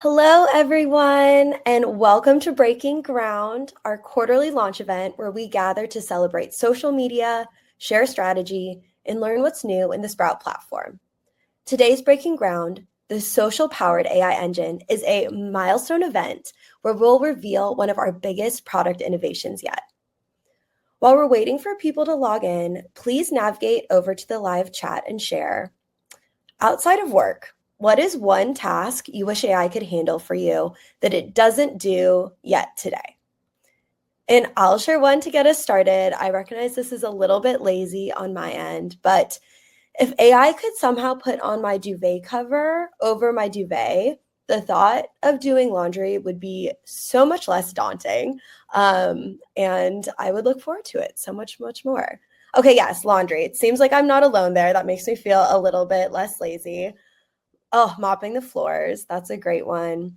Hello, everyone, and welcome to Breaking Ground, our quarterly launch event where we gather to celebrate social media, share strategy, and learn what's new in the Sprout platform. Today's Breaking Ground, the social-powered AI engine, is a milestone event where we'll reveal one of our biggest product innovations yet. While we're waiting for people to log in, please navigate over to the live chat and share. Outside of work, what is one task you wish AI could handle for you that it doesn't do yet today? And I'll share one to get us started. I recognize this is a little bit lazy on my end, but if AI could somehow put on my duvet cover over my duvet, the thought of doing laundry would be so much less daunting. And I would look forward to it so much, much more. Okay, yes, laundry. It seems like I'm not alone there. That makes me feel a little bit less lazy. Oh, mopping the floors. That's a great one.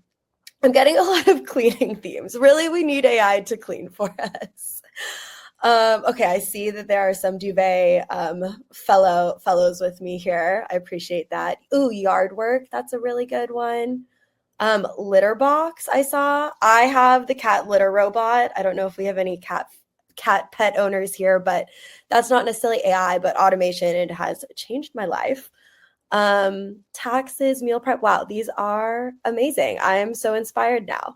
I'm getting a lot of cleaning themes. Really, we need AI to clean for us. Okay, I see that there are some duvet fellows with me here. I appreciate that. Ooh, yard work. That's a really good one. Litter box, I saw. I have the cat litter robot. I don't know if we have any cat pet owners here, but that's not necessarily AI, but automation. It has changed my life. Taxes, meal prep. Wow, these are amazing. I am so inspired now.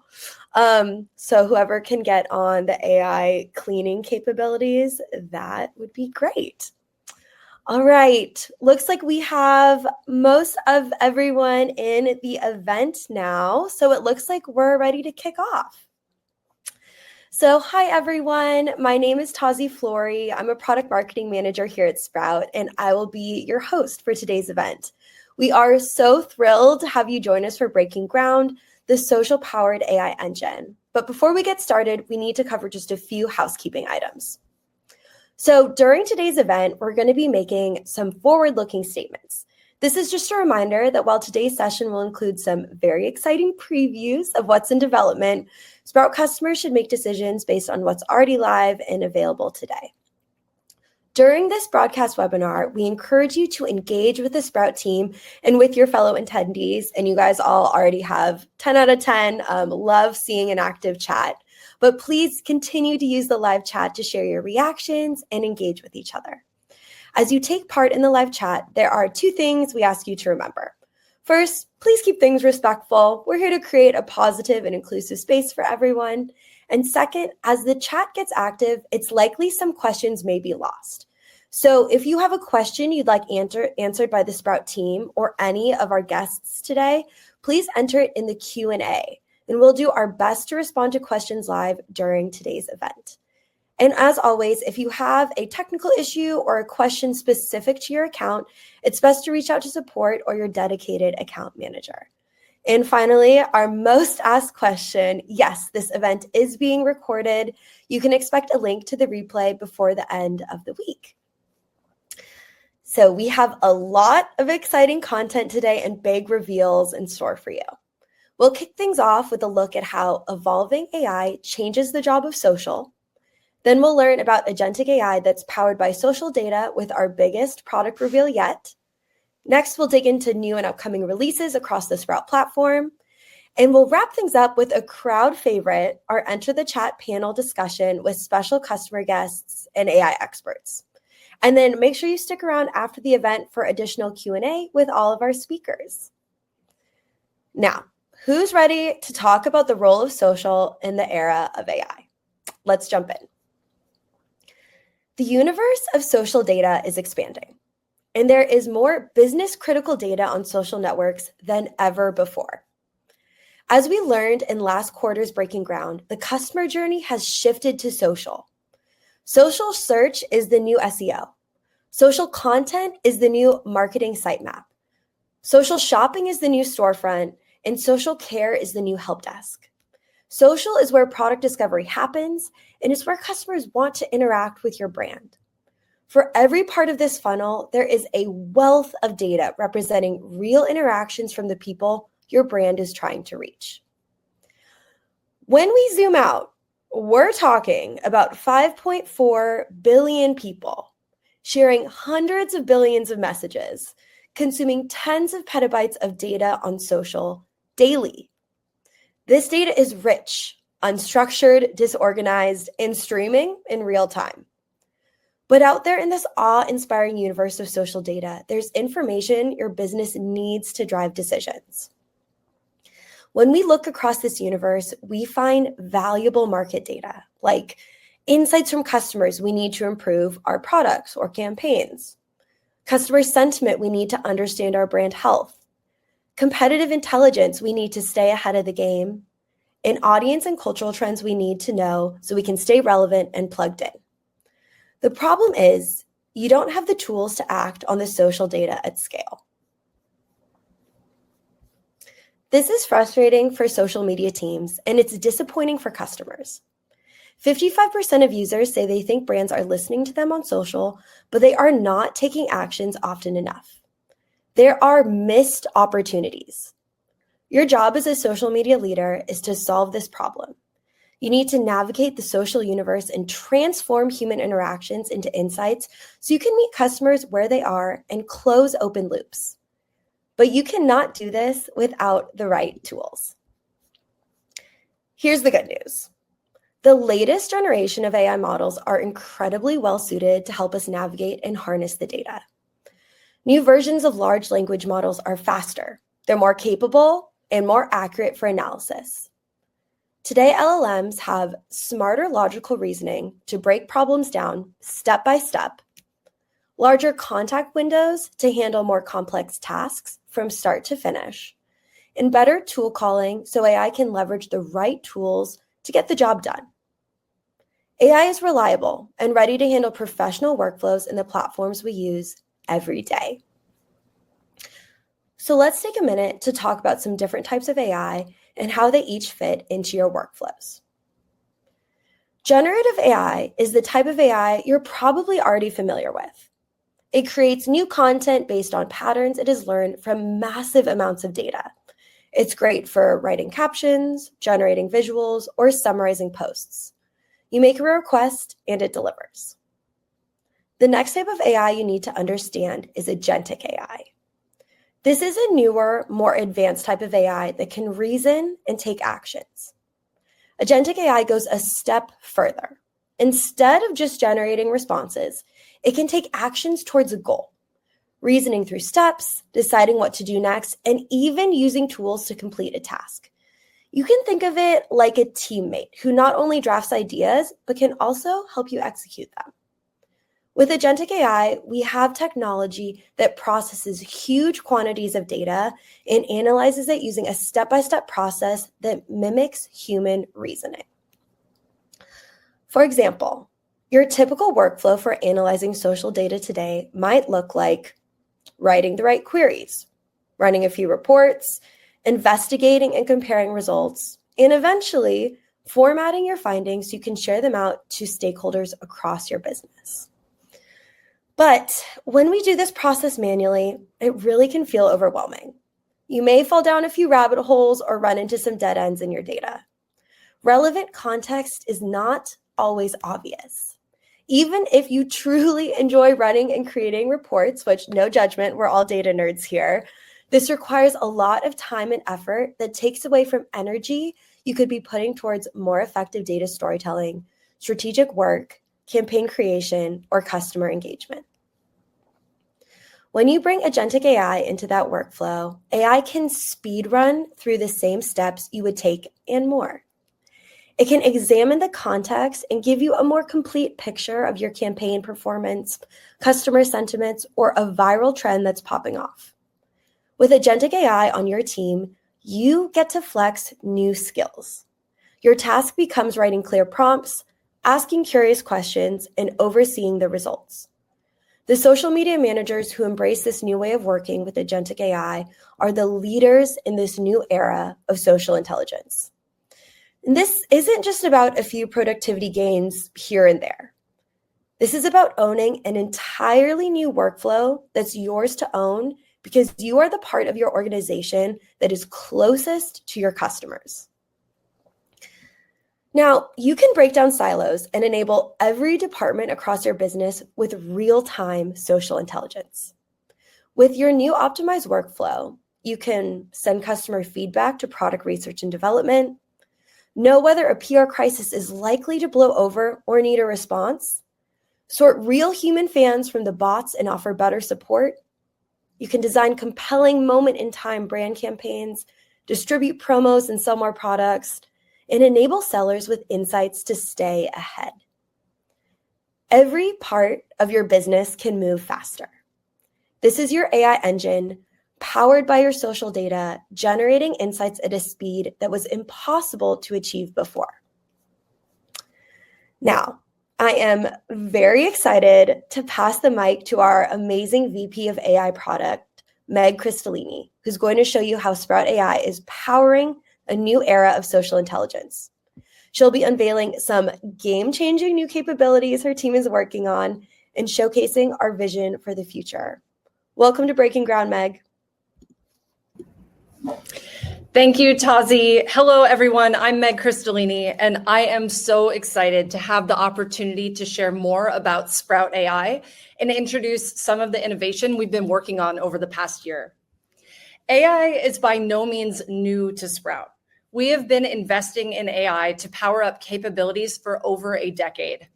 So whoever can get on the AI cleaning capabilities, that would be great. All right, looks like we have most of everyone in the event now. So it looks like we're ready to kick off. So hi everyone, my name is Tazi Flory. I'm a product marketing manager here at Sprout, and I will be your host for today's event. We are so thrilled to have you join us for Breaking Ground, the social-powered AI engine. But before we get started, we need to cover just a few housekeeping items. So during today's event, we're going to be making some forward-looking statements. This is just a reminder that while today's session will include some very exciting previews of what's in development, Sprout customers should make decisions based on what's already live and available today. During this broadcast webinar, we encourage you to engage with the Sprout team and with your fellow attendees, and you guys all already have 10 out of 10. Love seeing an active chat. But please continue to use the live chat to share your reactions and engage with each other. As you take part in the live chat, there are two things we ask you to remember. First, please keep things respectful. We're here to create a positive and inclusive space for everyone. And second, as the chat gets active, it's likely some questions may be lost. So if you have a question you'd like answered by the Sprout team or any of our guests today, please enter it in the Q&A, and we'll do our best to respond to questions live during today's event. And as always, if you have a technical issue or a question specific to your account, it's best to reach out to support or your dedicated account manager. And finally, our most asked question, yes, this event is being recorded. You can expect a link to the replay before the end of the week. So we have a lot of exciting content today and big reveals in store for you. We'll kick things off with a look at how evolving AI changes the job of social. Then we'll learn about agentic AI that's powered by social data with our biggest product reveal yet. Next, we'll dig into new and upcoming releases across the Sprout platform. And we'll wrap things up with a crowd favorite, our Enter the Chat panel discussion with special customer guests and AI experts. And then make sure you stick around after the event for additional Q&A with all of our speakers. Now, who's ready to talk about the role of social in the era of AI? Let's jump in. The universe of social data is expanding, and there is more business-critical data on social networks than ever before. As we learned in last quarter's Breaking Ground, the customer journey has shifted to social. Social search is the new SEO. Social content is the new marketing sitemap. Social shopping is the new storefront, and social care is the new help desk. Social is where product discovery happens, and it's where customers want to interact with your brand. For every part of this funnel, there is a wealth of data representing real interactions from the people your brand is trying to reach. When we zoom out, we're talking about 5.4 billion people sharing hundreds of billions of messages, consuming tens of petabytes of data on social daily. This data is rich, unstructured, disorganized, and streaming in real time. But out there in this awe-inspiring universe of social data, there's information your business needs to drive decisions. When we look across this universe, we find valuable market data, like insights from customers we need to improve our products or campaigns, customer sentiment we need to understand our brand health, competitive intelligence we need to stay ahead of the game, and audience and cultural trends we need to know so we can stay relevant and plugged in. The problem is you don't have the tools to act on the social data at scale. This is frustrating for social media teams, and it's disappointing for customers. 55% of users say they think brands are listening to them on social, but they are not taking actions often enough. There are missed opportunities. Your job as a social media leader is to solve this problem. You need to navigate the social universe and transform human interactions into insights so you can meet customers where they are and close open loops. But you cannot do this without the right tools. Here's the good news. The latest generation of AI models are incredibly well suited to help us navigate and harness the data. New versions of large language models are faster, they're more capable, and more accurate for analysis. Today, LLMs have smarter logical reasoning to break problems down step by step, larger contact windows to handle more complex tasks from start to finish, and better tool calling so AI can leverage the right tools to get the job done. AI is reliable and ready to handle professional workflows in the platforms we use every day. So let's take a minute to talk about some different types of AI and how they each fit into your workflows. Generative AI is the type of AI you're probably already familiar with. It creates new content based on patterns it has learned from massive amounts of data. It's great for writing captions, generating visuals, or summarizing posts. You make a request and it delivers. The next type of AI you need to understand is agentic AI. This is a newer, more advanced type of AI that can reason and take actions. Agentic AI goes a step further. Instead of just generating responses, it can take actions towards a goal, reasoning through steps, deciding what to do next, and even using tools to complete a task. You can think of it like a teammate who not only drafts ideas, but can also help you execute them. With agentic AI, we have technology that processes huge quantities of data and analyzes it using a step-by-step process that mimics human reasoning. For example, your typical workflow for analyzing social data today might look like writing the right queries, running a few reports, investigating and comparing results, and eventually formatting your findings so you can share them out to stakeholders across your business. But when we do this process manually, it really can feel overwhelming. You may fall down a few rabbit holes or run into some dead ends in your data. Relevant context is not always obvious. Even if you truly enjoy running and creating reports, which no judgment, we're all data nerds here, this requires a lot of time and effort that takes away from energy you could be putting towards more effective data storytelling, strategic work, campaign creation, or customer engagement. When you bring agentic AI into that workflow, AI can speed run through the same steps you would take and more. It can examine the context and give you a more complete picture of your campaign performance, customer sentiments, or a viral trend that's popping off. With agentic AI on your team, you get to flex new skills. Your task becomes writing clear prompts, asking curious questions, and overseeing the results. The social media managers who embrace this new way of working with agentic AI are the leaders in this new era of social intelligence. And this isn't just about a few productivity gains here and there. This is about owning an entirely new workflow that's yours to own because you are the part of your organization that is closest to your customers. Now, you can break down silos and enable every department across your business with real-time social intelligence. With your new optimized workflow, You can send customer feedback to product research and development, know whether a PR crisis is likely to blow over or need a response, sort real human fans from the bots and offer better support. You can design compelling moment-in-time brand campaigns, distribute promos and sell more products, and enable sellers with insights to stay ahead. Every part of your business can move faster. This is your AI engine, powered by your social data, generating insights at a speed that was impossible to achieve before. Now, I am very excited to pass the mic to our amazing VP of AI product, Meg Cristolini, who's going to show you how Sprout AI is powering a new era of social intelligence. She'll be unveiling some game-changing new capabilities her team is working on and showcasing our vision for the future. Welcome to Breaking Ground, Meg. Thank you, Tazi. Hello, everyone. I'm Meg Cristolini, and I am so excited to have the opportunity to share more about Sprout AI and introduce some of the innovation we've been working on over the past year. AI is by no means new to Sprout. We have been investing in AI to power up capabilities for over a decade.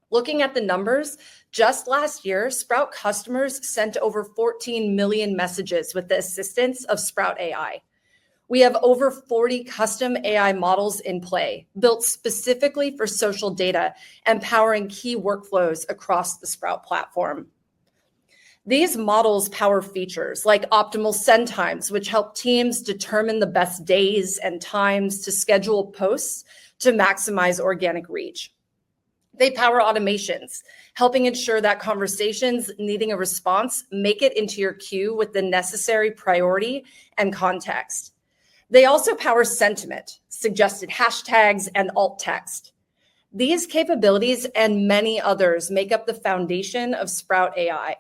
Looking at the numbers, just last year, Sprout customers sent over 14 million messages with the assistance of Sprout AI. We have over 40 custom AI models in play, built specifically for social data and powering key workflows across the Sprout platform. These models power features like optimal send times, which help teams determine the best days and times to schedule posts to maximize organic reach. They power automations, helping ensure that conversations needing a response make it into your queue with the necessary priority and context. They also power sentiment, suggested hashtags, and alt text. These capabilities and many others make up the foundation of Sprout AI.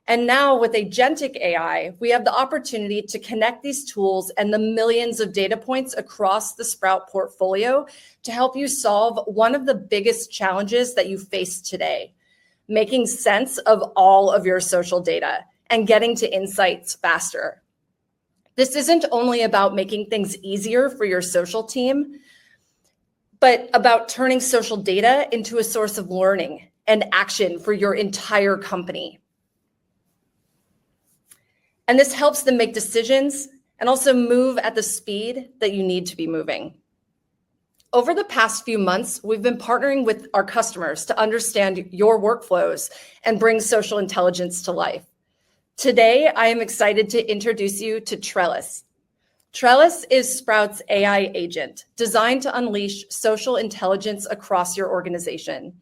And now with agentic AI, we have the opportunity to connect these tools and the millions of data points across the Sprout portfolio to help you solve one of the biggest challenges that you face today, making sense of all of your social data and getting to insights faster. This isn't only about making things easier for your social team, but about turning social data into a source of learning and action for your entire company. And this helps them make decisions and also move at the speed that you need to be moving. Over the past few months, we've been partnering with our customers to understand your workflows and bring social intelligence to life. Today, I am excited to introduce you to Trellis. Trellis is Sprout's AI agent, designed to unleash social intelligence across your organization.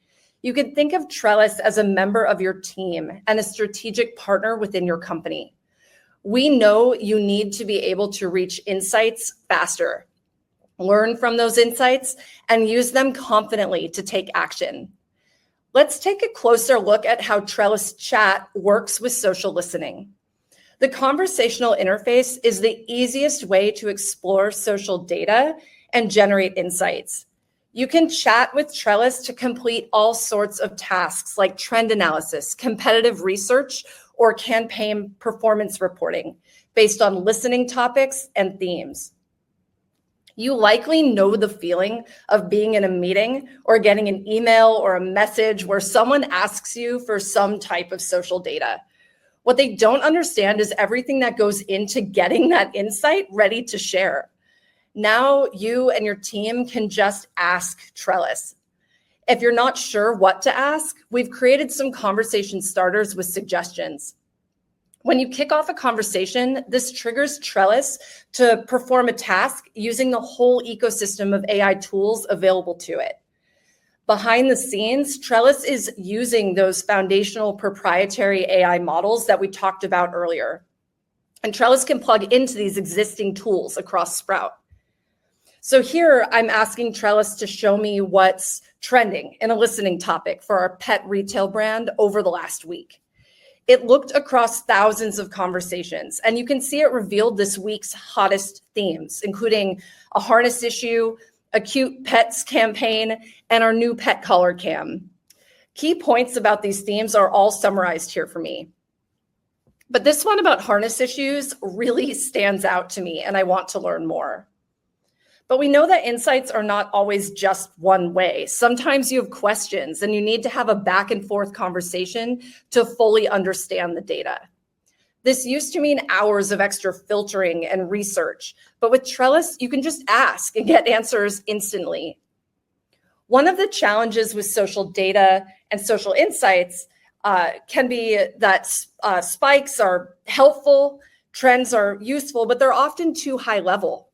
You can think of Trellis as a member of your team and a strategic partner within your company. We know you need to be able to reach insights faster, learn from those insights, and use them confidently to take action. Let's take a closer look at how Trellis Chat works with social listening. The conversational interface is the easiest way to explore social data and generate insights. You can chat with Trellis to complete all sorts of tasks like trend analysis, competitive research, or campaign performance reporting based on listening topics and themes. You likely know the feeling of being in a meeting or getting an email or a message where someone asks you for some type of social data. What they don't understand is everything that goes into getting that insight ready to share. Now you and your team can just ask Trellis. If you're not sure what to ask, we've created some conversation starters with suggestions. When you kick off a conversation, this triggers Trellis to perform a task using the whole ecosystem of AI tools available to it. Behind the scenes, Trellis is using those foundational proprietary AI models that we talked about earlier. And Trellis can plug into these existing tools across Sprout. So here I'm asking Trellis to show me what's trending in a listening topic for our pet retail brand over the last week. It looked across thousands of conversations, and you can see it revealed this week's hottest themes, including a harness issue, a cute pets campaign, and our new pet collar cam. Key points about these themes are all summarized here for me. But this one about harness issues really stands out to me, and I want to learn more. But we know that insights are not always just one way. Sometimes you have questions and you need to have a back and forth conversation to fully understand the data. This used to mean hours of extra filtering and research, but with Trellis, you can just ask and get answers instantly. One of the challenges with social data and social insights can be that spikes are helpful, trends are useful, but they're often too high level.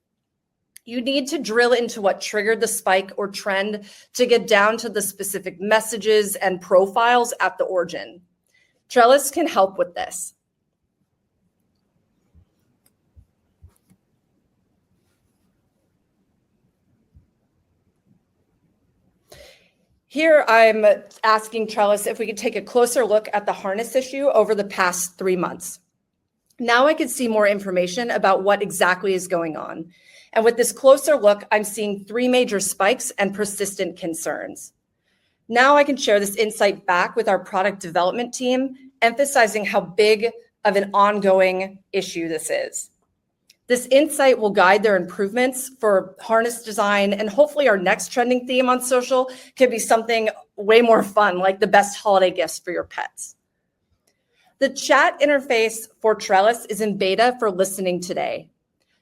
You need to drill into what triggered the spike or trend to get down to the specific messages and profiles at the origin. Trellis can help with this. Here, I'm asking Trellis if we could take a closer look at the harness issue over the past 3 months. Now I could see more information about what exactly is going on. And with this closer look, I'm seeing 3 major spikes and persistent concerns. Now I can share this insight back with our product development team, emphasizing how big of an ongoing issue this is. This insight will guide their improvements for harness design, and hopefully our next trending theme on social can be something way more fun, like the best holiday gifts for your pets. The chat interface for Trellis is in beta for listening today.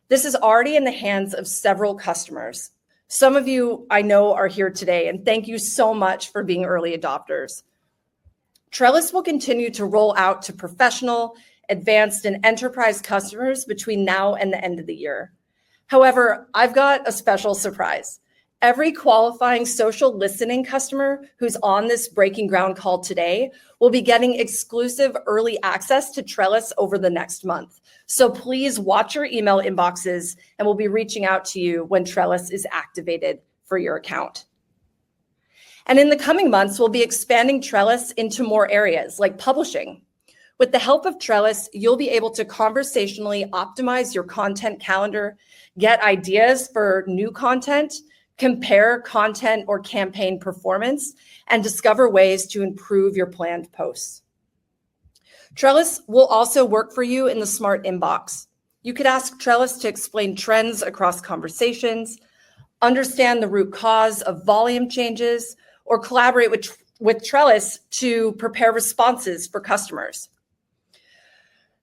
This is already in the hands of several customers. Some of you I know are here today, and thank you so much for being early adopters. Trellis will continue to roll out to professional, advanced, and enterprise customers between now and the end of the year. However, I've got a special surprise. Every qualifying social listening customer who's on this Breaking Ground call today will be getting exclusive early access to Trellis over the next month. So please watch your email inboxes, and we'll be reaching out to you when Trellis is activated for your account. And in the coming months, we'll be expanding Trellis into more areas like publishing. With the help of Trellis, you'll be able to conversationally optimize your content calendar, get ideas for new content, compare content or campaign performance, and discover ways to improve your planned posts. Trellis will also work for you in the smart inbox. You could ask Trellis to explain trends across conversations, understand the root cause of volume changes, or collaborate with Trellis to prepare responses for customers.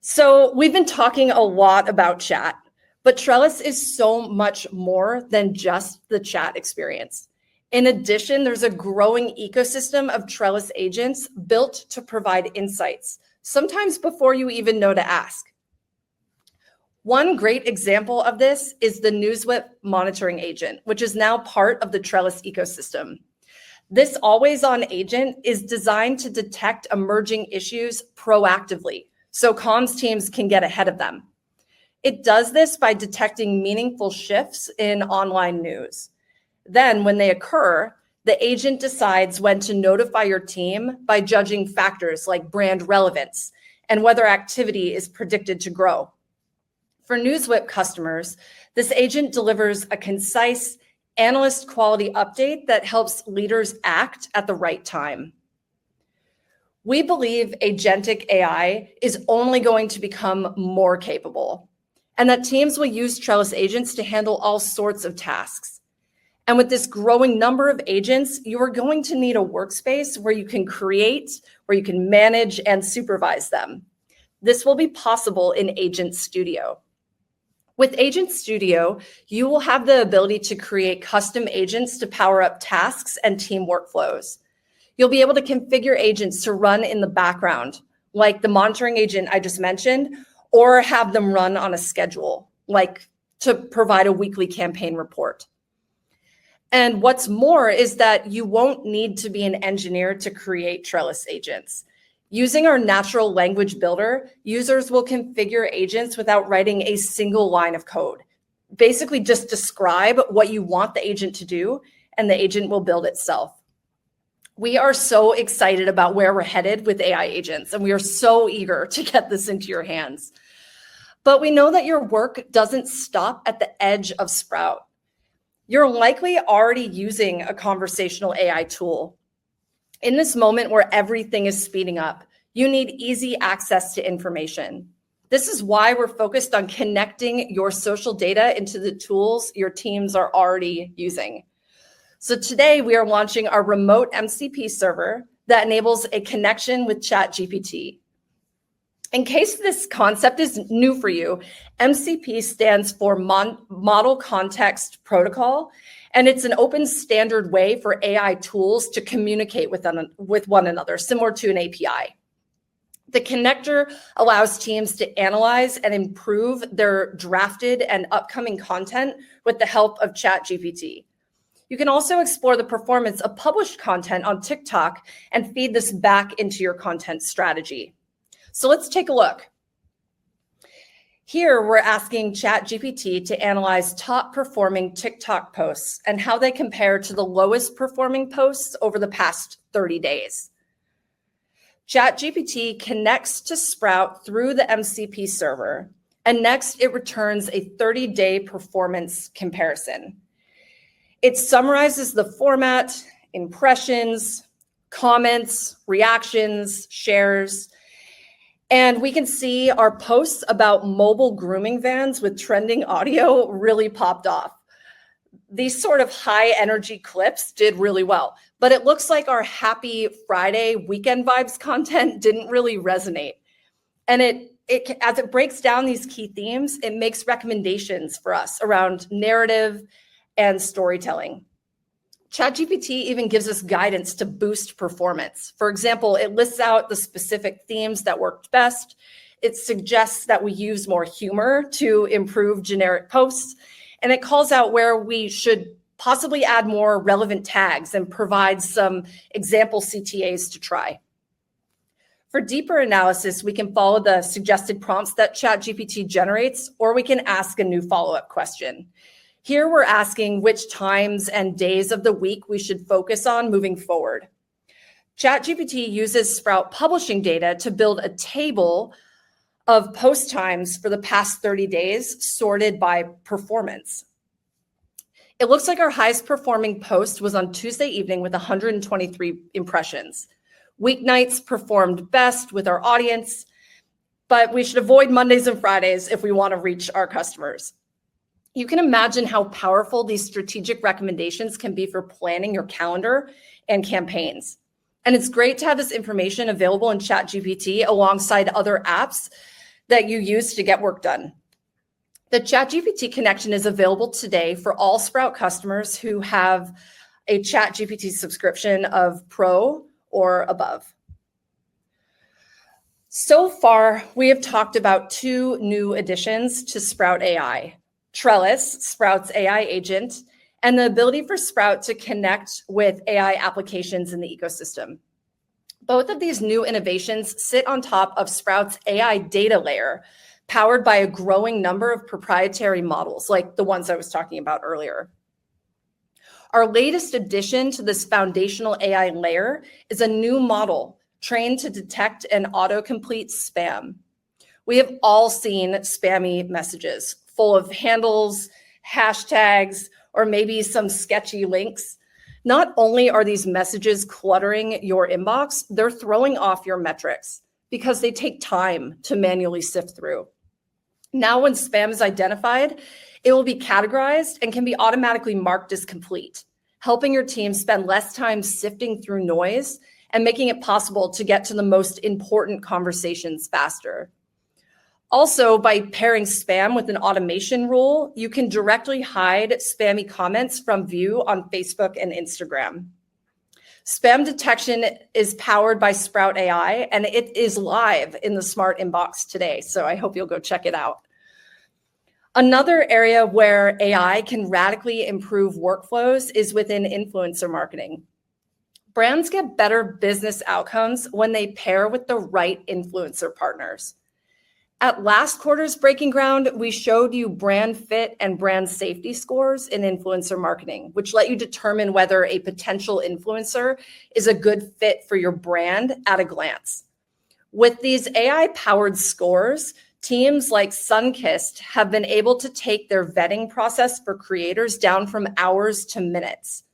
So we've been talking a lot about chat, but Trellis is so much more than just the chat experience. In addition, there's a growing ecosystem of Trellis agents built to provide insights, sometimes before you even know to ask. One great example of this is the NewsWhip monitoring agent, which is now part of the Trellis ecosystem. This always-on agent is designed to detect emerging issues proactively, so comms teams can get ahead of them. It does this by detecting meaningful shifts in online news. Then, when they occur, the agent decides when to notify your team by judging factors like brand relevance and whether activity is predicted to grow. For NewsWhip customers, this agent delivers a concise, analyst quality update that helps leaders act at the right time. We believe agentic AI is only going to become more capable, and that teams will use Trellis agents to handle all sorts of tasks. And with this growing number of agents, you are going to need a workspace where you can create, where you can manage and supervise them. This will be possible in Agent Studio. With Agent Studio, you will have the ability to create custom agents to power up tasks and team workflows. You'll be able to configure agents to run in the background, like the monitoring agent I just mentioned, or have them run on a schedule, like to provide a weekly campaign report. And what's more is that you won't need to be an engineer to create Trellis agents. Using our natural language builder, users will configure agents without writing a single line of code. Basically, just describe what you want the agent to do, and the agent will build itself. We are so excited about where we're headed with AI agents, and we are so eager to get this into your hands. But we know that your work doesn't stop at the edge of Sprout. You're likely already using a conversational AI tool. In this moment where everything is speeding up, You need easy access to information. This is why we're focused on connecting your social data into the tools your teams are already using. So today we are launching our remote MCP server that enables a connection with ChatGPT. In case this concept is new for you, MCP stands for Model Context Protocol, and it's an open standard way for AI tools to communicate with one another, similar to an API. The connector allows teams to analyze and improve their drafted and upcoming content with the help of ChatGPT. You can also explore the performance of published content on TikTok and feed this back into your content strategy. So let's take a look. Here, we're asking ChatGPT to analyze top performing TikTok posts and how they compare to the lowest performing posts over the past 30 days. ChatGPT connects to Sprout through the MCP server, and next it returns a 30-day performance comparison. It summarizes the format, impressions, comments, reactions, shares, and we can see our posts about mobile grooming vans with trending audio really popped off. These sort of high energy clips did really well, but it looks like our happy Friday weekend vibes content didn't really resonate. And as it breaks down these key themes, it makes recommendations for us around narrative and storytelling. ChatGPT even gives us guidance to boost performance. For example, it lists out the specific themes that worked best. It suggests that we use more humor to improve generic posts, and it calls out where we should possibly add more relevant tags and provide some example CTAs to try. For deeper analysis, we can follow the suggested prompts that ChatGPT generates, or we can ask a new follow-up question. Here we're asking which times and days of the week we should focus on moving forward. ChatGPT uses Sprout publishing data to build a table of post times for the past 30 days sorted by performance. It looks like our highest performing post was on Tuesday evening with 123 impressions. Weeknights performed best with our audience, but we should avoid Mondays and Fridays if we want to reach our customers. You can imagine how powerful these strategic recommendations can be for planning your calendar and campaigns. And it's great to have this information available in ChatGPT alongside other apps that you use to get work done. The ChatGPT connection is available today for all Sprout customers who have a ChatGPT subscription of Pro or above. So far, we have talked about two new additions to Sprout AI. Trellis, Sprout's AI agent, and the ability for Sprout to connect with AI applications in the ecosystem. Both of these new innovations sit on top of Sprout's AI data layer, powered by a growing number of proprietary models, like the ones I was talking about earlier. Our latest addition to this foundational AI layer is a new model trained to detect and autocomplete spam. We have all seen spammy messages full of handles, hashtags, or maybe some sketchy links. Not only are these messages cluttering your inbox, they're throwing off your metrics because they take time to manually sift through. Now, when spam is identified, it will be categorized and can be automatically marked as complete, helping your team spend less time sifting through noise and making it possible to get to the most important conversations faster. Also, by pairing spam with an automation rule, you can directly hide spammy comments from view on Facebook and Instagram. Spam detection is powered by Sprout AI, and it is live in the Smart Inbox today, so I hope you'll go check it out. Another area where AI can radically improve workflows is within influencer marketing. Brands get better business outcomes when they pair with the right influencer partners. At last quarter's Breaking Ground, we showed you brand fit and brand safety scores in influencer marketing, which let you determine whether a potential influencer is a good fit for your brand at a glance. With these AI-powered scores, teams like Sunkist have been able to take their vetting process for creators down from hours to minutes.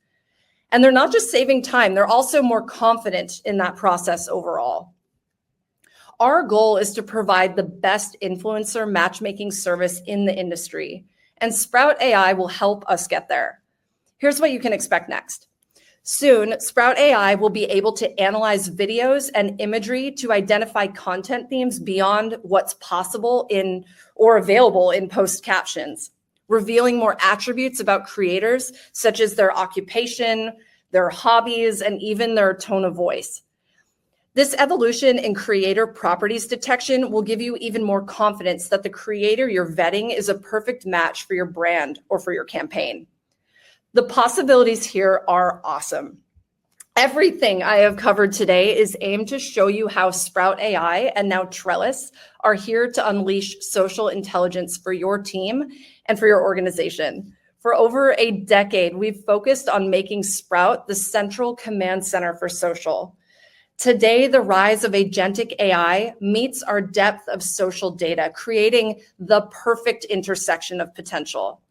And they're not just saving time, they're also more confident in that process overall. Our goal is to provide the best influencer matchmaking service in the industry, and Sprout AI will help us get there. Here's what you can expect next. Soon, Sprout AI will be able to analyze videos and imagery to identify content themes beyond what's possible in or available in post captions, revealing more attributes about creators, such as their occupation, their hobbies, and even their tone of voice. This evolution in creator properties detection will give you even more confidence that the creator you're vetting is a perfect match for your brand or for your campaign. The possibilities here are awesome. Everything I have covered today is aimed to show you how Sprout AI and now Trellis are here to unleash social intelligence for your team and for your organization. For over a decade, we've focused on making Sprout the central command center for social. Today, the rise of agentic AI meets our depth of social data, creating the perfect intersection of potential.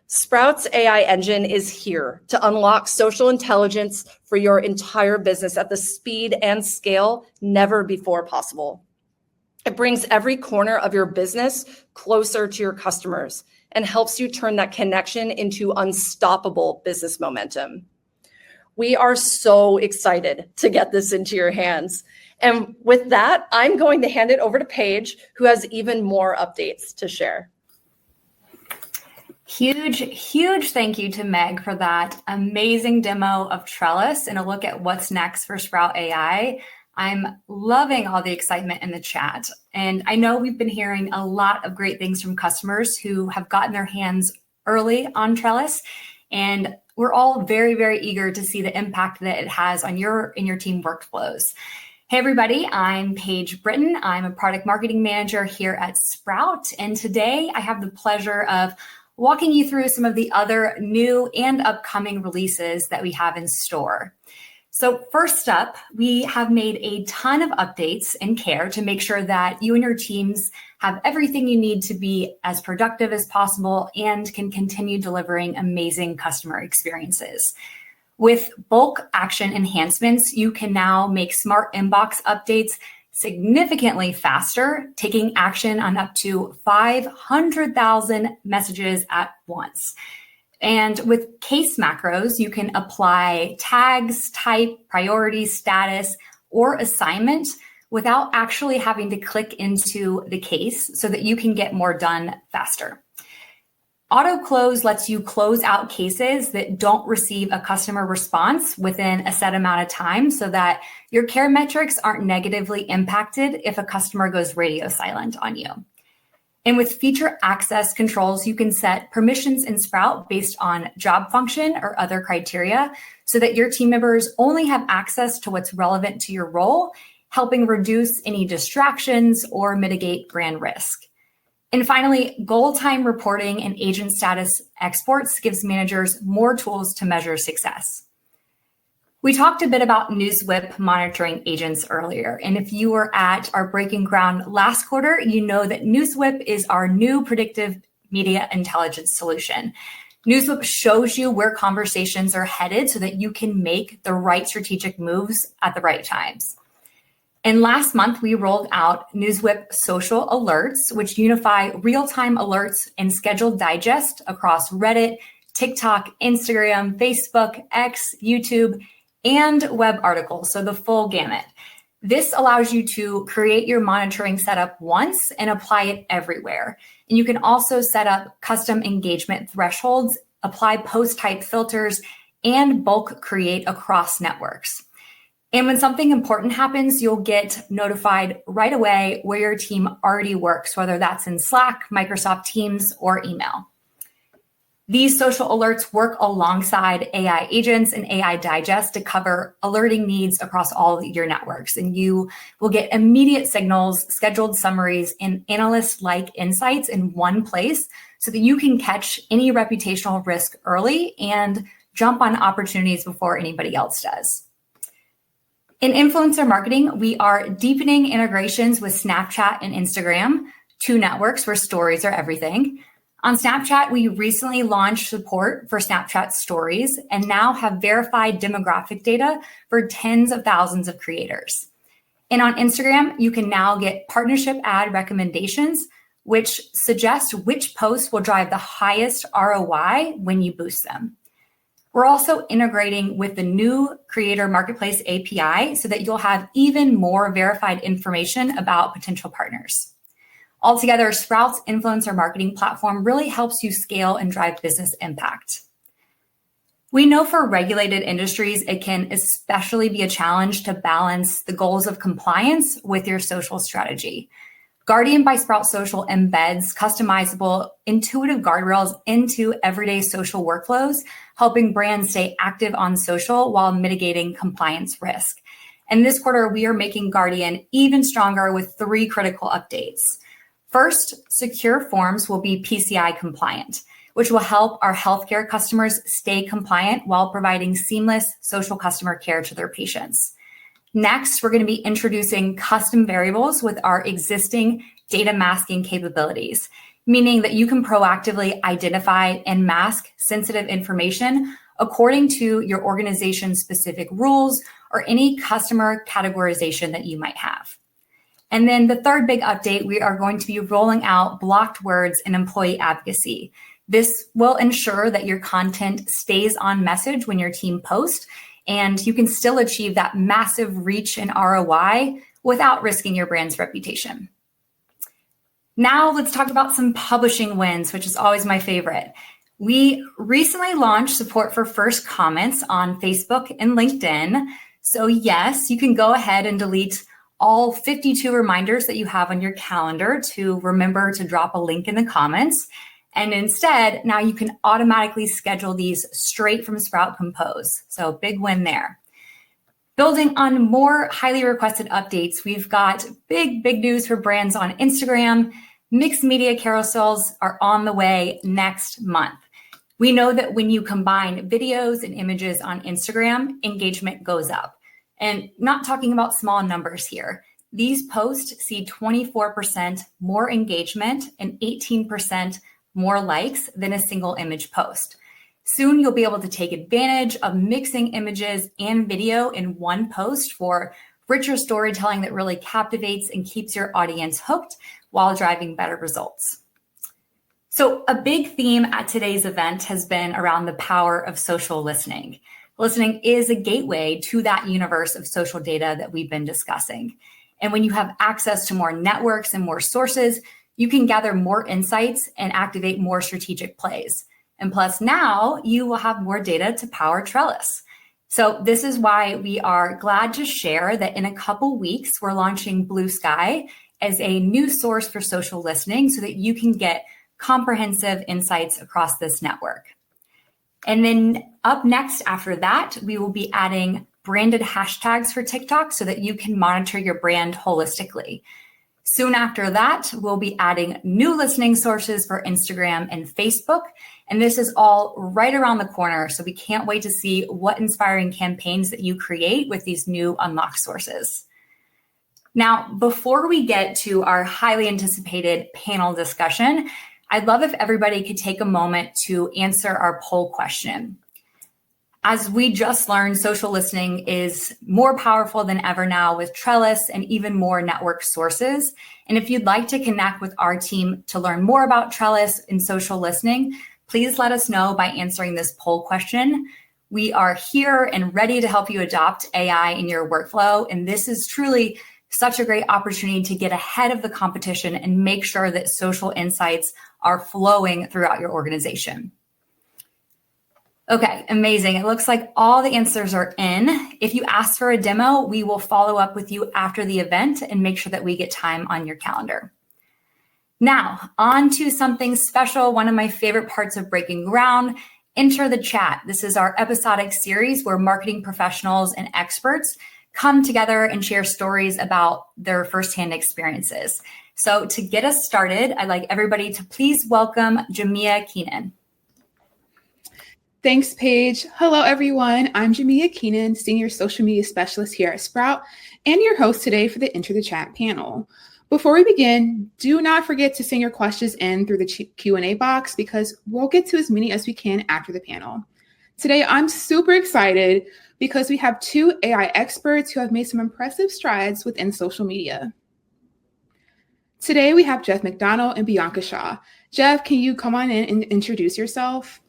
Sprout's AI engine is here to unlock social intelligence for your entire business at the speed and scale never before possible. It brings every corner of your business closer to your customers and helps you turn that connection into unstoppable business momentum. We are so excited to get this into your hands. And with that, I'm going to hand it over to Paige, who has even more updates to share. Huge thank you to Meg for that amazing demo of Trellis and a look at what's next for Sprout AI. I'm loving all the excitement in the chat. And I know we've been hearing a lot of great things from customers who have gotten their hands early on Trellis. And we're all very eager to see the impact that it has on your team workflows. Hey everybody, I'm Paige Britton. I'm a product marketing manager here at Sprout. And today I have the pleasure of walking you through some of the other new and upcoming releases that we have in store. So first up, we have made a ton of updates and care to make sure that you and your teams have everything you need to be as productive as possible and can continue delivering amazing customer experiences. With bulk action enhancements, you can now make smart inbox updates significantly faster, taking action on up to 500,000 messages at once. And with case macros, you can apply tags, type, priority, status, or assignment without actually having to click into the case so that you can get more done faster. Auto close lets you close out cases that don't receive a customer response within a set amount of time so that your care metrics aren't negatively impacted if a customer goes radio silent on you. And with feature access controls, you can set permissions in Sprout based on job function or other criteria so that your team members only have access to what's relevant to your role, helping reduce any distractions or mitigate brand risk. And finally, goal time reporting and agent status exports gives managers more tools to measure success. We talked a bit about NewsWhip monitoring agents earlier. And if you were at our Breaking Ground last quarter, you know that NewsWhip is our new predictive media intelligence solution. NewsWhip shows you where conversations are headed so that you can make the right strategic moves at the right times. And last month, we rolled out NewsWhip Social Alerts, which unify real-time alerts and scheduled digest across Reddit, TikTok, Instagram, Facebook, X, YouTube, and web articles, so the full gamut. This allows you to create your monitoring setup once and apply it everywhere. And you can also set up custom engagement thresholds, apply post type filters, and bulk create across networks. And when something important happens, you'll get notified right away where your team already works, whether that's in Slack, Microsoft Teams, or email. These social alerts work alongside AI agents and AI Digest to cover alerting needs across all your networks. And you will get immediate signals, scheduled summaries, and analyst-like insights in one place so that you can catch any reputational risk early and jump on opportunities before anybody else does. In influencer marketing, we are deepening integrations with Snapchat and Instagram, two networks where stories are everything. On Snapchat, we recently launched support for Snapchat Stories and now have verified demographic data for tens of thousands of creators. And on Instagram, you can now get partnership ad recommendations, which suggest which posts will drive the highest ROI when you boost them. We're also integrating with the new Creator Marketplace API so that you'll have even more verified information about potential partners. Altogether, Sprout's influencer marketing platform really helps you scale and drive business impact. We know for regulated industries, it can especially be a challenge to balance the goals of compliance with your social strategy. Guardian by Sprout Social embeds customizable, intuitive guardrails into everyday social workflows, helping brands stay active on social while mitigating compliance risk. And this quarter, we are making Guardian even stronger with 3 critical updates. First, secure forms will be PCI compliant, which will help our healthcare customers stay compliant while providing seamless social customer care to their patients. Next, we're going to be introducing custom variables with our existing data masking capabilities, meaning that you can proactively identify and mask sensitive information according to your organization's specific rules or any customer categorization that you might have. And then the third big update, we are going to be rolling out blocked words and employee advocacy. This will ensure that your content stays on message when your team posts, and you can still achieve that massive reach and ROI without risking your brand's reputation. Now let's talk about some publishing wins, which is always my favorite. We recently launched support for first comments on Facebook and LinkedIn. So yes, you can go ahead and delete all 52 reminders that you have on your calendar to remember to drop a link in the comments. And instead, now you can automatically schedule these straight from Sprout Compose. So big win there. Building on more highly requested updates, we've got big news for brands on Instagram. Mixed media carousels are on the way next month. We know that when you combine videos and images on Instagram, engagement goes up. And not talking about small numbers here. These posts see 24% more engagement and 18% more likes than a single image post. Soon you'll be able to take advantage of mixing images and video in one post for richer storytelling that really captivates and keeps your audience hooked while driving better results. So a big theme at today's event has been around the power of social listening. Listening is a gateway to that universe of social data that we've been discussing. And when you have access to more networks and more sources, you can gather more insights and activate more strategic plays. And plus now you will have more data to power Trellis. So this is why we are glad to share that in a couple weeks, we're launching Blue Sky as a new source for social listening so that you can get comprehensive insights across this network. And then up next after that, we will be adding branded hashtags for TikTok so that you can monitor your brand holistically. Soon after that, we'll be adding new listening sources for Instagram and Facebook. And this is all right around the corner. So we can't wait to see what inspiring campaigns that you create with these new unlocked sources. Now, before we get to our highly anticipated panel discussion, I'd love if everybody could take a moment to answer our poll question. As we just learned, social listening is more powerful than ever now with Trellis and even more network sources. And if you'd like to connect with our team to learn more about Trellis and social listening, please let us know by answering this poll question. We are here and ready to help you adopt AI in your workflow. And this is truly such a great opportunity to get ahead of the competition and make sure that social insights are flowing throughout your organization. Okay, amazing. It looks like all the answers are in. If you ask for a demo, we will follow up with you after the event and make sure that we get time on your calendar. Now, on to something special, one of my favorite parts of Breaking Ground, Enter the Chat. This is our episodic series where marketing professionals and experts come together and share stories about their firsthand experiences. So to get us started, I'd like everybody to please welcome Jamia Keenan. Thanks, Paige. Hello, everyone. I'm Jamia Keenan, Senior Social Media Specialist here at Sprout, and your host today for the Enter the Chat panel. Before we begin, do not forget to send your questions in through the Q&A box because we'll get to as many as we can after the panel. Today, I'm super excited because we have two AI experts who have made some impressive strides within social media. Today, we have Jeff McDonald and Bianca Shaw. Jeff, can you come on in and introduce yourself?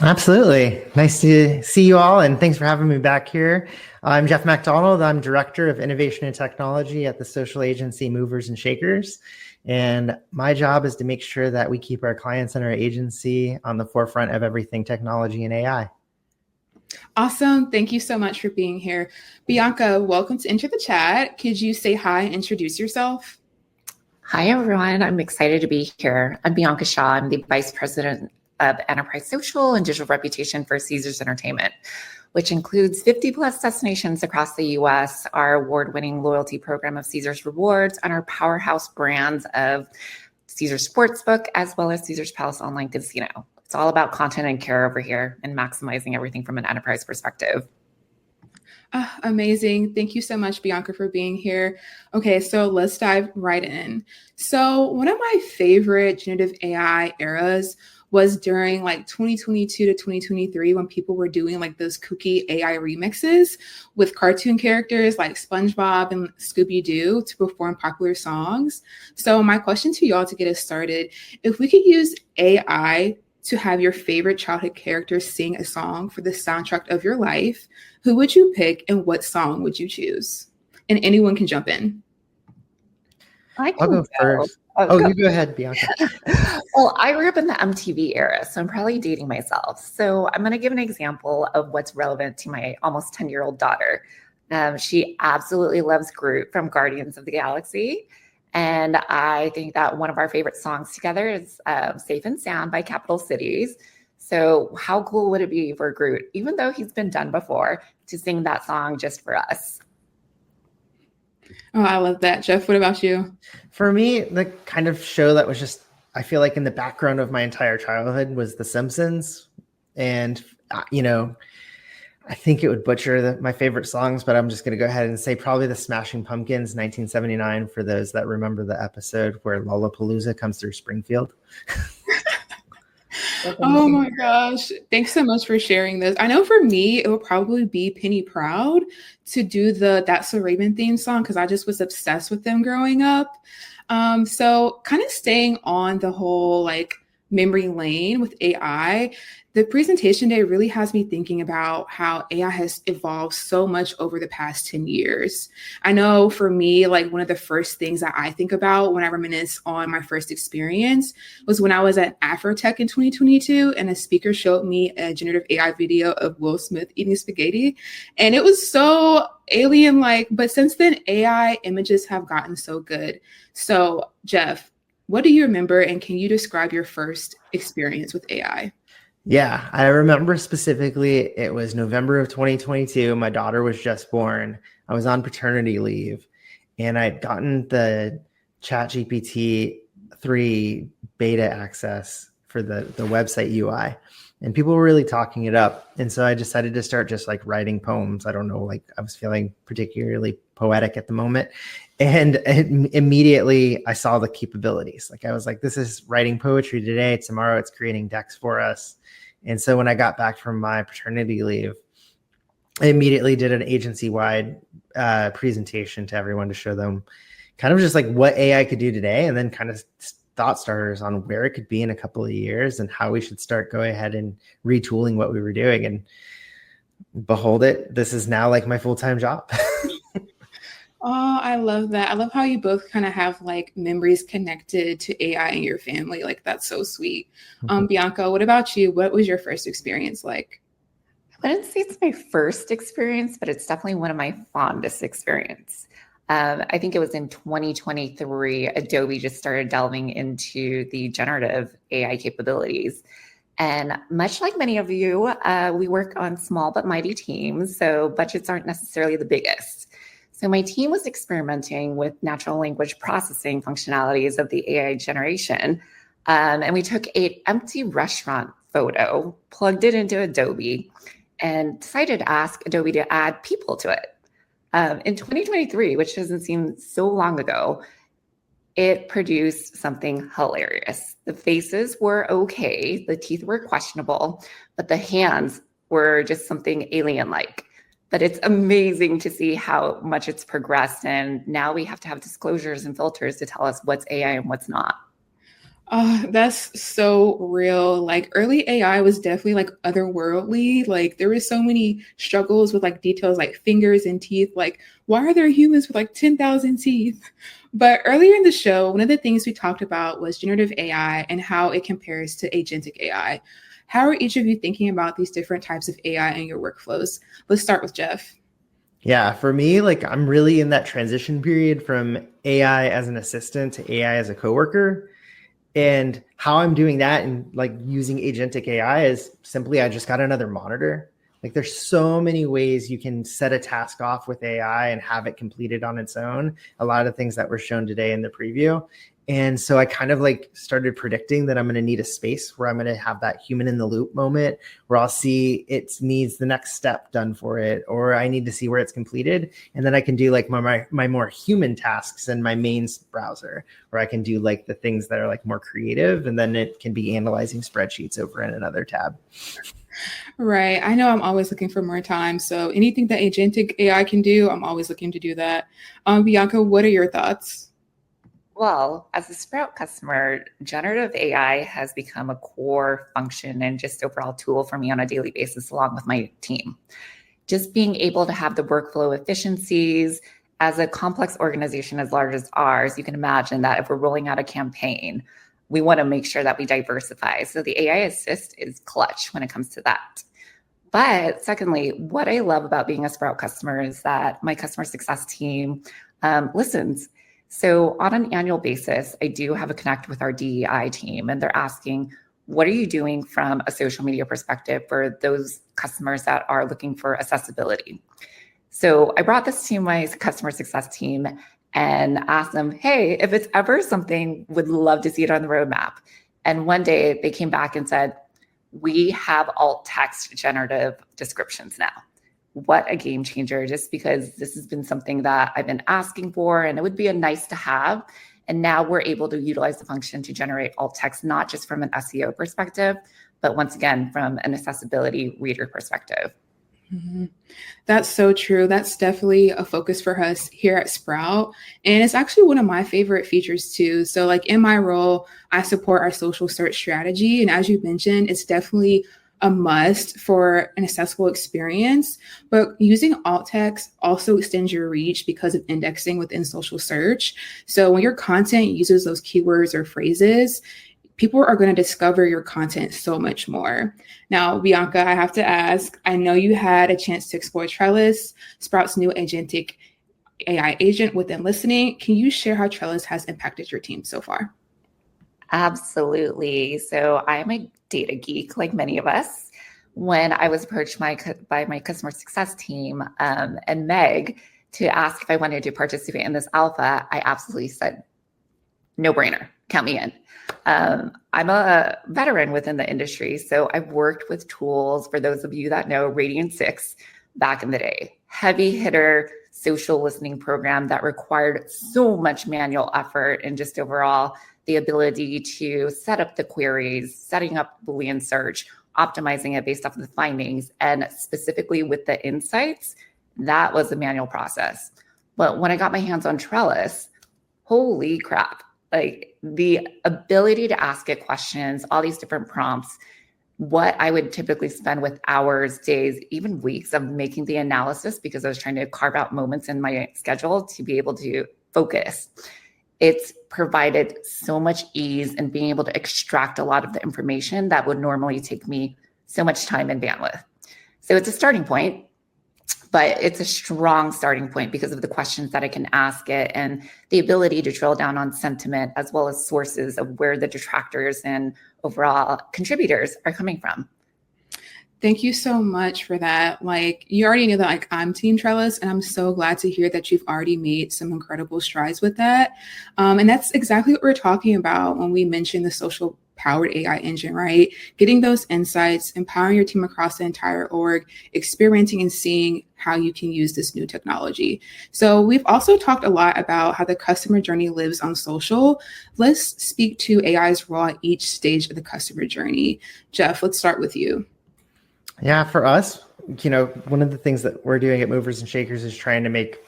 Absolutely. Nice to see you all, and thanks for having me back here. I'm Jeff McDonald. I'm Director of Innovation and Technology at the social agency Movers and Shakers. And my job is to make sure that we keep our clients and our agency on the forefront of everything technology and AI. Awesome. Thank you so much for being here. Bianca, welcome to Enter the Chat. Could you say hi and introduce yourself? Hi, everyone. I'm excited to be here. I'm Bianca Shaw. I'm the Vice President of Enterprise Social and Digital Reputation for Caesars Entertainment, which includes 50 plus destinations across the US, our award-winning loyalty program of Caesars Rewards, and our powerhouse brands of Caesars Sportsbook, as well as Caesars Palace Online Casino. It's all about content and care over here and maximizing everything from an enterprise perspective. Amazing. Thank you so much, Bianca, for being here. Okay, so let's dive right in. So one of my favorite generative AI eras was during like 2022 to 2023 when people were doing like those kooky AI remixes with cartoon characters like SpongeBob and Scooby-Doo to perform popular songs. So my question to y'all to get us started, if we could use AI to have your favorite childhood character sing a song for the soundtrack of your life, who would you pick and what song would you choose? And anyone can jump in. I'll go first. You go ahead, Bianca. Well, I grew up in the MTV era, so I'm probably dating myself. So I'm going to give an example of what's relevant to my almost 10-year-old daughter. She absolutely loves Groot from Guardians of the Galaxy. And I think that one of our favorite songs together is Safe and Sound by Capital Cities. So how cool would it be for Groot, even though he's been done before, to sing that song just for us? Oh, I love that. Jeff, what about you? For me, the kind of show that was just, I feel like in the background of my entire childhood was The Simpsons. And, I think it would butcher my favorite songs, but I'm just going to go ahead and say probably the Smashing Pumpkins, 1979, for those that remember the episode where Lollapalooza comes through Springfield. Oh my gosh. Thanks so much for sharing this. I know for me, it would probably be Penny Proud to do the That's So Raven theme song because I just was obsessed with them growing up. So kind of staying on the whole like memory lane with AI, the presentation day really has me thinking about how AI has evolved so much over the past 10 years. I know for me, like one of the first things that I think about when I reminisce on my first experience was when I was at Afrotech in 2022 and a speaker showed me a generative AI video of Will Smith eating spaghetti. And it was so alien-like, but since then, AI images have gotten so good. So Jeff, what do you remember and can you describe your first experience with AI? Yeah, I remember specifically it was November of 2022. My daughter was just born. I was on paternity leave and I'd gotten the ChatGPT 3 beta access for the website UI and people were really talking it up. And so I decided to start just like writing poems. I don't know, like I was feeling particularly poetic at the moment. And immediately I saw the capabilities. Like I was like, this is writing poetry today. Tomorrow it's creating decks for us. And so when I got back from my paternity leave, I immediately did an agency-wide presentation to everyone to show them kind of just like what AI could do today and then kind of thought starters on where it could be in a couple of years and how we should start going ahead and retooling what we were doing. And behold it, this is now like my full-time job. Oh, I love that. I love how you both kind of have like memories connected to AI in your family. Like that's so sweet. Bianca, what about you? What was your first experience like? I wouldn't say it's my first experience, but it's definitely one of my fondest experience. I think it was in 2023, Adobe just started delving into the generative AI capabilities. And much like many of you, we work on small but mighty teams, so budgets aren't necessarily the biggest. So my team was experimenting with natural language processing functionalities of the AI generation. And we took an empty restaurant photo, plugged it into Adobe, and decided to ask Adobe to add people to it. In 2023, which doesn't seem so long ago, it produced something hilarious. The faces were okay, the teeth were questionable, but the hands or just something alien-like. But it's amazing to see how much it's progressed. And now we have to have disclosures and filters to tell us what's AI and what's not. That's so real. Like early AI was definitely like otherworldly. Like there were so many struggles with like details like fingers and teeth. Like, why are there humans with like 10,000 teeth? But earlier in the show, one of the things we talked about was generative AI and how it compares to agentic AI. How are each of you thinking about these different types of AI in your workflows? Let's start with Jeff. Yeah, for me, like I'm really in that transition period from AI as an assistant to AI as a coworker. And how I'm doing that and like using agentic AI is simply I just got another monitor. Like there's so many ways you can set a task off with AI and have it completed on its own. A lot of the things that were shown today in the preview. And so I kind of like started predicting that I'm going to need a space where I'm going to have that human in the loop moment where I'll see it needs the next step done for it, or I need to see where it's completed. And then I can do like my more human tasks in my main browser, where I can do like the things that are like more creative. And then it can be analyzing spreadsheets over in another tab. Right. I know I'm always looking for more time. So anything that agentic AI can do, I'm always looking to do that. Bianca, what are your thoughts? Well, as a Sprout customer, generative AI has become a core function and just overall tool for me on a daily basis, along with my team. Just being able to have the workflow efficiencies as a complex organization as large as ours, you can imagine that if we're rolling out a campaign, we want to make sure that we diversify. So the AI assist is clutch when it comes to that. But secondly, what I love about being a Sprout customer is that my customer success team listens. So on an annual basis, I do have a connect with our DEI team, and they're asking, what are you doing from a social media perspective for those customers that are looking for accessibility? So I brought this to my customer success team and asked them, hey, if it's ever something, would love to see it on the roadmap. And one day they came back and said, we have alt text generative descriptions now. What a game changer, just because this has been something that I've been asking for and it would be a nice to have. And now we're able to utilize the function to generate alt text, not just from an SEO perspective, but once again, from an accessibility reader perspective. Mm-hmm. That's so true. That's definitely a focus for us here at Sprout. And it's actually one of my favorite features too. So like in my role, I support our social search strategy. And as you mentioned, it's definitely a must for an accessible experience, but using alt text also extends your reach because of indexing within social search. So when your content uses those keywords or phrases, people are going to discover your content so much more. Now, Bianca, I have to ask, I know you had a chance to explore Trellis, Sprout's new agentic AI agent within listening. Can you share how Trellis has impacted your team so far? Absolutely. So I'm a data geek, like many of us. When I was approached by my customer success team and Meg to ask if I wanted to participate in this alpha, I absolutely said, no brainer, count me in. I'm a veteran within the industry, so I've worked with tools, for those of you that know, Radian6 back in the day. Heavy hitter social listening program that required so much manual effort and just overall the ability to set up the queries, setting up Boolean search, optimizing it based off of the findings, and specifically with the insights, that was a manual process. But when I got my hands on Trellis, holy crap, like the ability to ask it questions, all these different prompts, what I would typically spend with hours, days, even weeks of making the analysis because I was trying to carve out moments in my schedule to be able to focus. It's provided so much ease in being able to extract a lot of the information that would normally take me so much time and bandwidth. So it's a starting point, but it's a strong starting point because of the questions that I can ask it and the ability to drill down on sentiment as well as sources of where the detractors and overall contributors are coming from. Thank you so much for that. Like, you already knew that like I'm Team Trellis, and I'm so glad to hear that you've already made some incredible strides with that. And that's exactly what we're talking about when we mention the social powered AI engine, right? Getting those insights, empowering your team across the entire org, experimenting and seeing how you can use this new technology. So we've also talked a lot about how the customer journey lives on social. Let's speak to AI's role at each stage of the customer journey. Jeff, let's start with you. Yeah, for us, one of the things that we're doing at Movers and Shakers is trying to make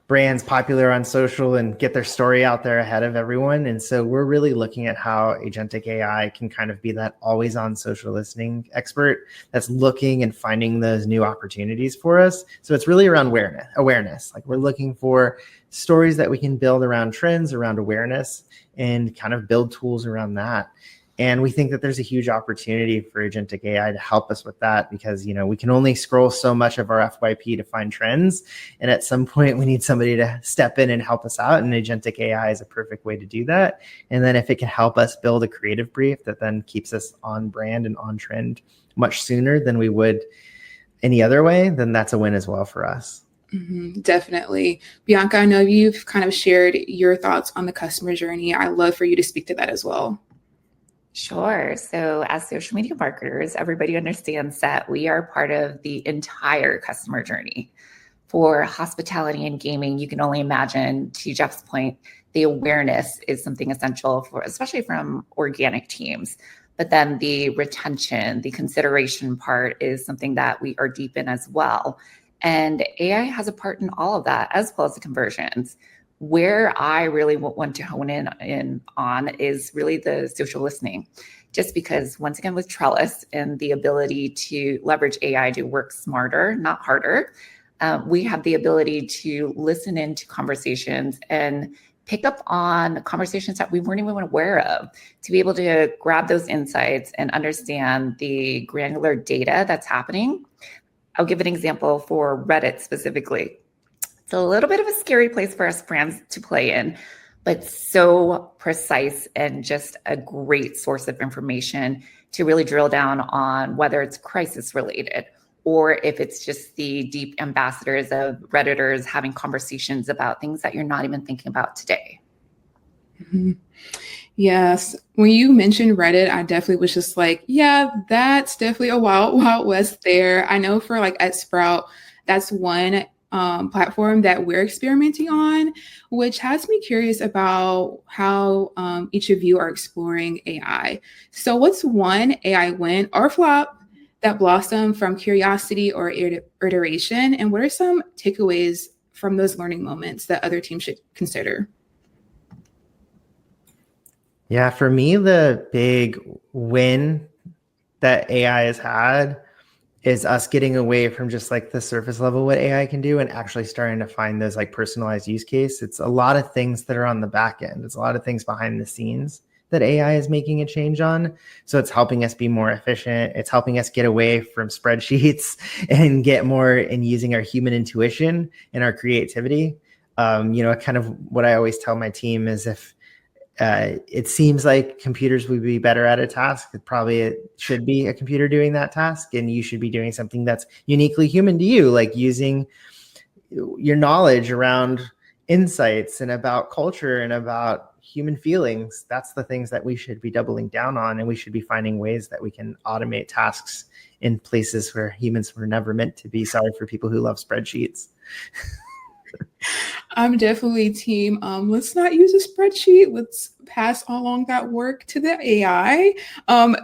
brands popular on social and get their story out there ahead of everyone. And so we're really looking at how agentic AI can kind of be that always on social listening expert that's looking and finding those new opportunities for us. So it's really around awareness. Like we're looking for stories that we can build around trends, around awareness, and kind of build tools around that. And we think that there's a huge opportunity for agentic AI to help us with that because, we can only scroll so much of our FYP to find trends. And at some point, we need somebody to step in and help us out. And agentic AI is a perfect way to do that. And then if it can help us build a creative brief that then keeps us on brand and on trend much sooner than we would any other way, then that's a win as well for us. Mm-hmm, definitely. Bianca, I know you've kind of shared your thoughts on the customer journey. I'd love for you to speak to that as well. Sure. So as social media marketers, everybody understands that we are part of the entire customer journey. For hospitality and gaming, you can only imagine, to Jeff's point, the awareness is something essential for, especially from organic teams. But then the retention, the consideration part is something that we are deep in as well. And AI has a part in all of that, as well as the conversions. Where I really want to hone in on is really the social listening, just because once again with Trellis and the ability to leverage AI to work smarter, not harder, we have the ability to listen into conversations and pick up on conversations that we weren't even aware of, to be able to grab those insights and understand the granular data that's happening. I'll give an example for Reddit specifically. It's a little bit of a scary place for us brands to play in, but so precise and just a great source of information to really drill down on whether it's crisis related or if it's just the deep ambassadors of Redditors having conversations about things that you're not even thinking about today. Mm-hmm. Yes. When you mentioned Reddit, I definitely was just like, yeah, that's definitely a wild, wild west there. I know for like at Sprout, that's one platform that we're experimenting on, which has me curious about how each of you are exploring AI. So what's one AI win or flop that blossomed from curiosity or iteration? And what are some takeaways from those learning moments that other teams should consider? Yeah, for me, the big win that AI has had is us getting away from just like the surface level what AI can do and actually starting to find those like personalized use case. It's a lot of things that are on the back end. It's a lot of things behind the scenes that AI is making a change on. So it's helping us be more efficient. It's helping us get away from spreadsheets and get more in using our human intuition and our creativity. Kind of what I always tell my team is if it seems like computers would be better at a task, it should be a computer doing that task, and you should be doing something that's uniquely human to you, like using your knowledge around insights and about culture and about human feelings. That's the things that we should be doubling down on, and we should be finding ways that we can automate tasks in places where humans were never meant to be. Sorry for people who love spreadsheets. I'm definitely team. Let's not use a spreadsheet. Let's pass along that work to the AI.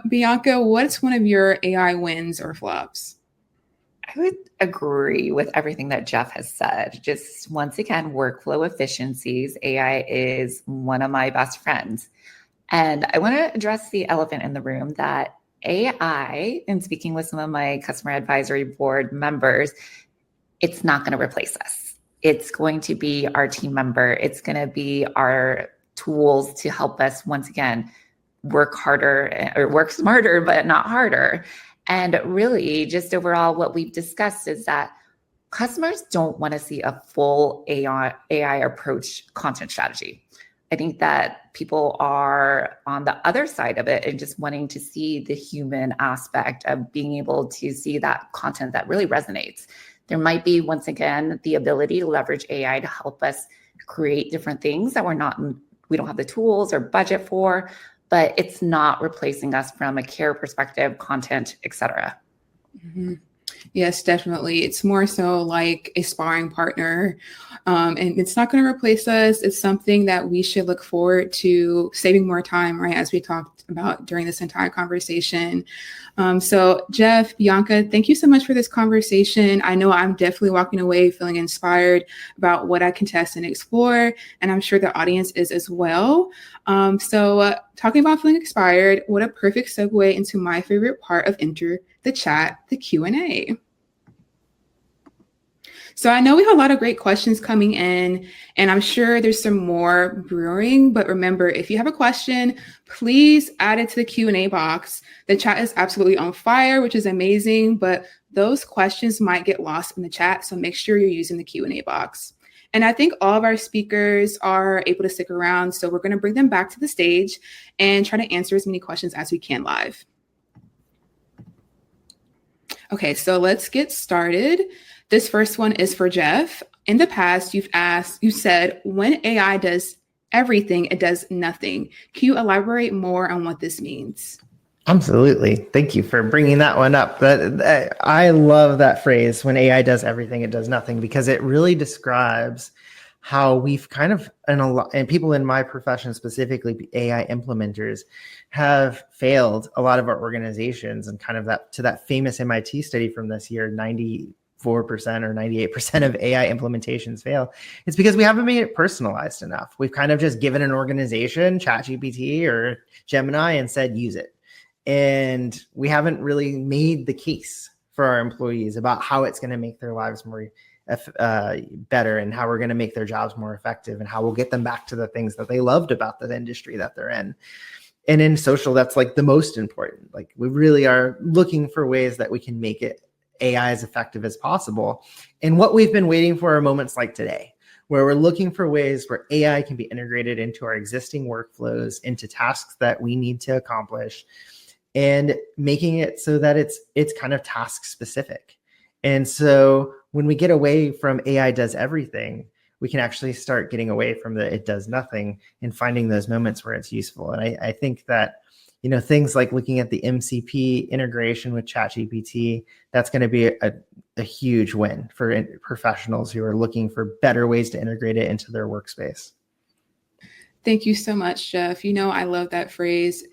Bianca, what's one of your AI wins or flops? I would agree with everything that Jeff has said. Just once again, workflow efficiencies. AI is one of my best friends. And I want to address the elephant in the room that AI, in speaking with some of my customer advisory board members, it's not going to replace us. It's going to be our team member. It's going to be our tools to help us, once again, work harder or work smarter, but not harder. And really, just overall, what we've discussed is that customers don't want to see a full AI approach content strategy. I think that people are on the other side of it and just wanting to see the human aspect of being able to see that content that really resonates. There might be, once again, the ability to leverage AI to help us create different things that we don't have the tools or budget for, but it's not replacing us from a care perspective, content, et cetera. Mm-hmm. Yes, definitely. It's more so like a sparring partner. And it's not going to replace us. It's something that we should look forward to saving more time, right? As we talked about during this entire conversation. So Jeff, Bianca, thank you so much for this conversation. I know I'm definitely walking away feeling inspired about what I can test and explore, and I'm sure the audience is as well. Talking about feeling inspired, what a perfect segue into my favorite part of Enter the Chat, the Q&A. So I know we have a lot of great questions coming in, and I'm sure there's some more brewing, but remember, if you have a question, please add it to the Q&A box. The chat is absolutely on fire, which is amazing, but those questions might get lost in the chat, so make sure you're using the Q&A box. And I think all of our speakers are able to stick around, so we're going to bring them back to the stage and try to answer as many questions as we can live. Okay, so let's get started. This first one is for Jeff. In the past, you said, when AI does everything, it does nothing. Can you elaborate more on what this means? Absolutely. Thank you for bringing that one up. I love that phrase, when AI does everything, it does nothing, because it really describes how we've kind of, and people in my profession, specifically AI implementers, have failed a lot of our organizations, and kind of that famous MIT study from this year, 94% or 98% of AI implementations fail. It's because we haven't made it personalized enough. We've kind of just given an organization ChatGPT or Gemini and said, use it. And we haven't really made the case for our employees about how it's going to make their lives more better, and how we're going to make their jobs more effective, and how we'll get them back to the things that they loved about the industry that they're in. And in social, that's like the most important. Like, we really are looking for ways that we can make it AI as effective as possible. And what we've been waiting for are moments like today, where we're looking for ways where AI can be integrated into our existing workflows, into tasks that we need to accomplish, and making it so that it's kind of task specific. And so when we get away from AI does everything, we can actually start getting away from the it does nothing and finding those moments where it's useful. And I think that, things like looking at the MCP integration with ChatGPT, that's going to be a huge win for professionals who are looking for better ways to integrate it into their workspace. Thank you so much, Jeff. I love that phrase.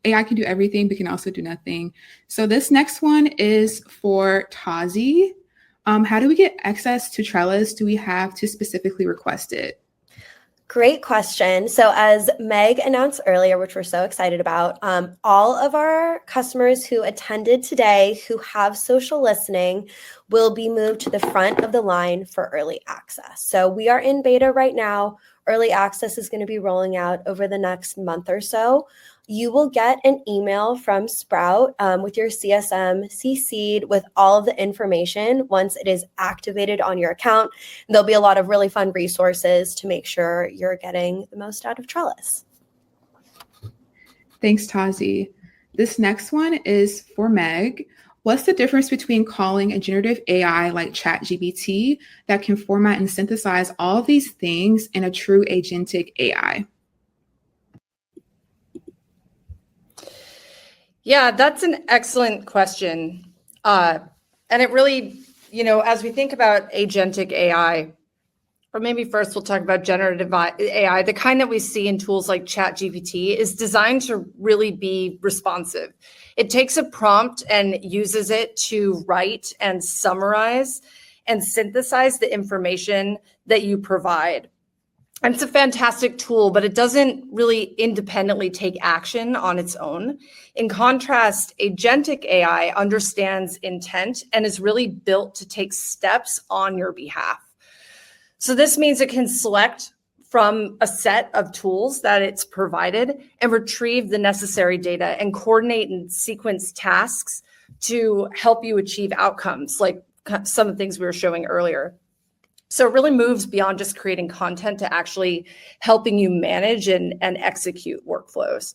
AI can do everything, but can also do nothing. So this next one is for Tazi. How do we get access to Trellis? Do we have to specifically request it? Great question. So as Meg announced earlier, which we're so excited about, all of our customers who attended today who have social listening will be moved to the front of the line for early access. So we are in beta right now. Early access is going to be rolling out over the next month or so. You will get an email from Sprout with your CSM CC'd with all of the information once it is activated on your account. There'll be a lot of really fun resources to make sure you're getting the most out of Trellis. Thanks, Tazi. This next one is for Meg. What's the difference between calling a generative AI like ChatGPT that can format and synthesize all of these things and a true agentic AI? Yeah, that's an excellent question. And it really, as we think about agentic AI, or maybe first we'll talk about generative AI, the kind that we see in tools like ChatGPT is designed to really be responsive. It takes a prompt and uses it to write and summarize and synthesize the information that you provide. And it's a fantastic tool, but it doesn't really independently take action on its own. In contrast, agentic AI understands intent and is really built to take steps on your behalf. So this means it can select from a set of tools that it's provided and retrieve the necessary data and coordinate and sequence tasks to help you achieve outcomes, like some of the things we were showing earlier. So it really moves beyond just creating content to actually helping you manage and execute workflows.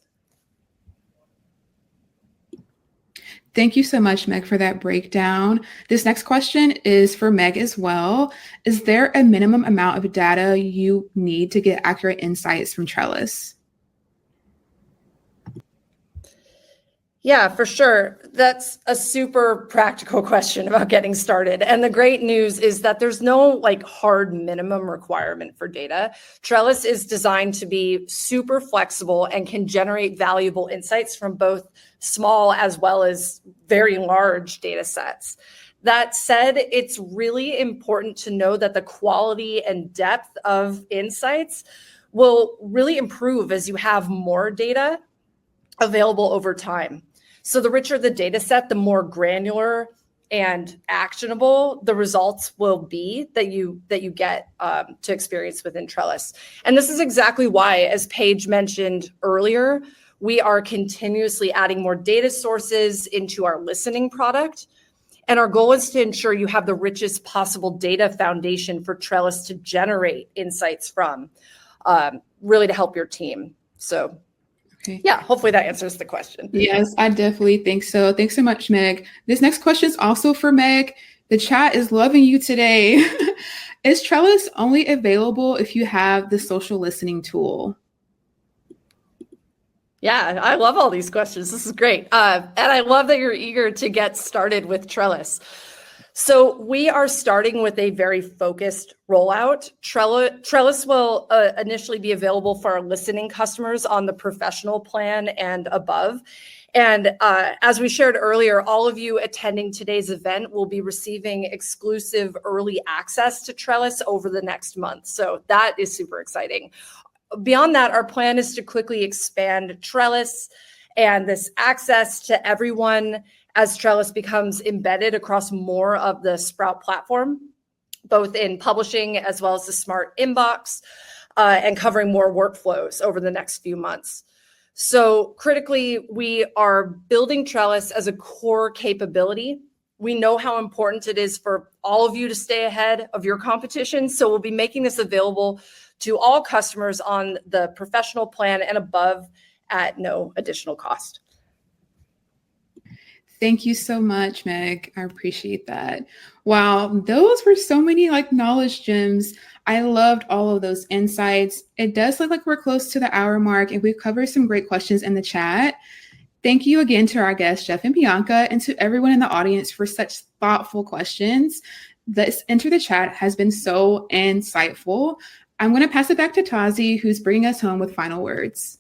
Thank you so much, Meg, for that breakdown. This next question is for Meg as well. Is there a minimum amount of data you need to get accurate insights from Trellis? Yeah, for sure. That's a super practical question about getting started. And the great news is that there's no like hard minimum requirement for data. Trellis is designed to be super flexible and can generate valuable insights from both small as well as very large data sets. That said, it's really important to know that the quality and depth of insights will really improve as you have more data available over time. So the richer the data set, the more granular and actionable the results will be that you get to experience within Trellis. And this is exactly why, as Paige mentioned earlier, we are continuously adding more data sources into our listening product. And our goal is to ensure you have the richest possible data foundation for Trellis to generate insights from, really to help your team. So Okay. yeah, hopefully that answers the question. Yes, I definitely think so. Thanks so much, Meg. This next question is also for Meg. The chat is loving you today. Is Trellis only available if you have the social listening tool? Yeah, I love all these questions. This is great. And I love that you're eager to get started with Trellis. So we are starting with a very focused rollout. Trellis will initially be available for our listening customers on the professional plan and above. And as we shared earlier, all of you attending today's event will be receiving exclusive early access to Trellis over the next month. So that is super exciting. Beyond that, our plan is to quickly expand Trellis and this access to everyone as Trellis becomes embedded across more of the Sprout platform, both in publishing as well as the smart inbox, and covering more workflows over the next few months. So critically, we are building Trellis as a core capability. We know how important it is for all of you to stay ahead of your competition. So we'll be making this available to all customers on the professional plan and above at no additional cost. Thank you so much, Meg. I appreciate that. Wow, those were so many like knowledge gems. I loved all of those insights. It does look like we're close to the hour mark, and we've covered some great questions in the chat. Thank you again to our guests, Jeff and Bianca, and to everyone in the audience for such thoughtful questions. This Enter the Chat has been so insightful. I'm going to pass it back to Tazi, who's bringing us home with final words.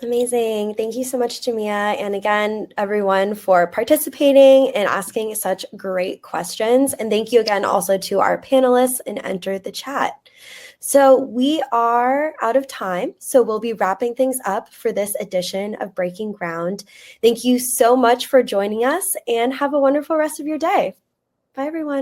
Amazing. Thank you so much, Jamia. And again, everyone, for participating and asking such great questions. And thank you again also to our panelists and Enter the Chat. So we are out of time. So we'll be wrapping things up for this edition of Breaking Ground. Thank you so much for joining us and have a wonderful rest of your day. Bye, everyone.